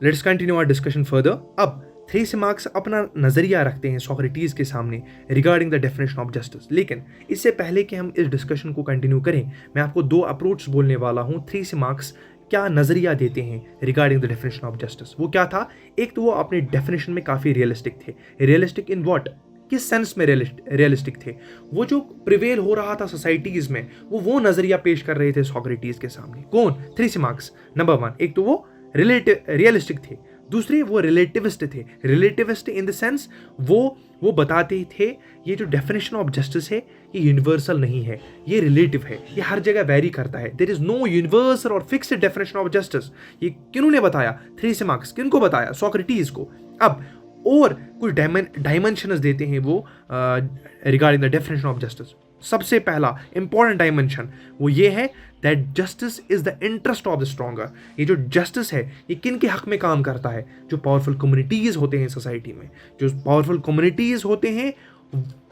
Let's continue our discussion further. अब Thrasymachus अपना नज़रिया रखते हैं सोक्रेटिस के सामने regarding the definition of justice. लेकिन इससे पहले कि हम इस डिस्कशन को कंटिन्यू करें, मैं आपको दो अप्रोच बोलने वाला हूँ। थ्रेसिमाक्स क्या नज़रिया देते हैं regarding the definition of justice. वो क्या था? एक तो वो अपने डेफिनेशन में काफ़ी रियलिस्टिक थे। Realistic in what? किस सेंस में रियलिस्टिक थे? वो जो प्रिवेल हो रहा था सोसाइटीज़ में, वो नज़रिया पेश कर रहे थे सोक्रेटिस के सामने। कौन? थ्रेसिमाक्स। नंबर वन, एक तो वो रियलिस्टिक थे, दूसरे वो रिलेटिविस्ट थे। रिलेटिविस्ट इन द सेंस वो बताते थे ये जो डेफिनेशन ऑफ जस्टिस है ये यूनिवर्सल नहीं है, ये रिलेटिव है, ये हर जगह वेरी करता है। देयर इज नो यूनिवर्सल और फिक्स्ड डेफिनेशन ऑफ जस्टिस। ये किन्होंने बताया? थ्रेसिमाक्स। किनको बताया? सोक्रेटिस को। अब और कुछ डायमेंशंस देते हैं वो regarding the definition of justice. सबसे पहला इंपॉर्टेंट डायमेंशन वो ये है that justice is the interest of the stronger. ये जो जस्टिस है ये किन के हक में काम करता है? जो पावरफुल कम्युनिटीज होते हैं सोसाइटी में, जो पावरफुल कम्युनिटीज होते हैं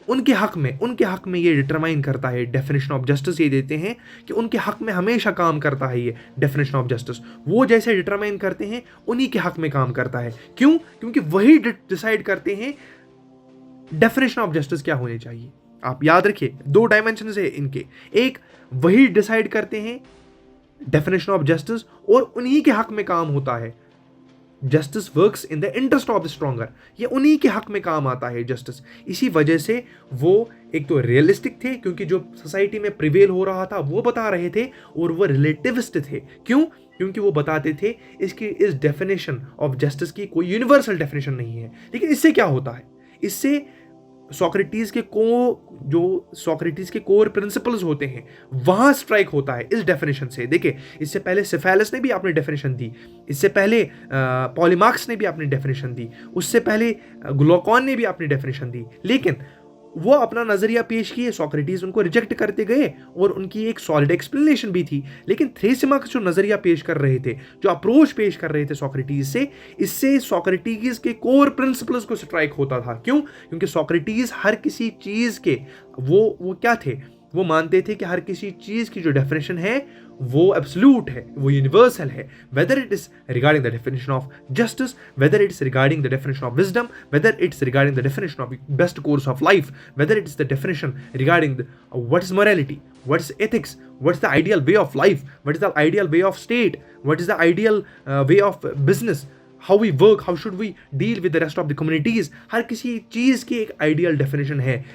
उनके हक में ये डिटरमाइन करता है। डेफिनेशन ऑफ जस्टिस ये देते हैं कि उनके हक में हमेशा काम करता है ये डेफिनेशन ऑफ जस्टिस। वो जैसे डिटरमाइन करते हैं उन्हीं के हक में काम करता है। क्यों? क्योंकि वही डिसाइड करते हैं डेफिनेशन ऑफ जस्टिस क्या होनी चाहिए। आप याद रखिए, दो डायमेंशन है इनके। एक, वही डिसाइड करते हैं डेफिनेशन ऑफ जस्टिस और उन्हीं के हक में काम होता है। Justice works in the interest of the stronger, ये उन्हीं के हक में काम आता है जस्टिस। इसी वजह से वो एक तो रियलिस्टिक थे क्योंकि जो सोसाइटी में प्रिवेल हो रहा था वो बता रहे थे, और वो रिलेटिविस्ट थे। क्यों? क्योंकि वो बताते थे इस डेफिनेशन ऑफ जस्टिस की कोई यूनिवर्सल डेफिनेशन नहीं है। लेकिन इससे क्या होता है? इससे सोक्रेटिस के कोर प्रिंसिपल्स होते हैं वहां स्ट्राइक होता है इस डेफिनेशन से। देखिए, इससे पहले सिफेलिस ने भी अपनी डेफिनेशन दी, इससे पहले पॉलीमार्क्स ने भी अपनी डेफिनेशन दी, उससे पहले ग्लूकान ने भी अपनी डेफिनेशन दी। लेकिन वो अपना नजरिया पेश किए, सोक्रेटिस उनको रिजेक्ट करते गए और उनकी एक सॉलिड एक्सप्लेनेशन भी थी। लेकिन थ्रेसिमाक्स जो नजरिया पेश कर रहे थे, जो अप्रोच पेश कर रहे थे सोक्रेटिस से, इससे सोक्रेटिस के कोर प्रिंसिपल्स को स्ट्राइक होता था। क्यों? क्योंकि सोक्रेटिस हर किसी चीज के वो क्या थे? वो मानते थे कि हर किसी चीज की जो डेफिनेशन है वो एब्सोल्यूट है, वो यूनिवर्सल है। Whether it is regarding the definition of justice, whether it is regarding the definition of wisdom, whether it's regarding the definition of best course of life, whether it's the definition regarding what is morality, what is ethics, what's the ideal way of life, what is the ideal way of state, what is the ideal way of business, how we work, how should we deal with the rest of the communities। हर किसी चीज की एक ideal definition है।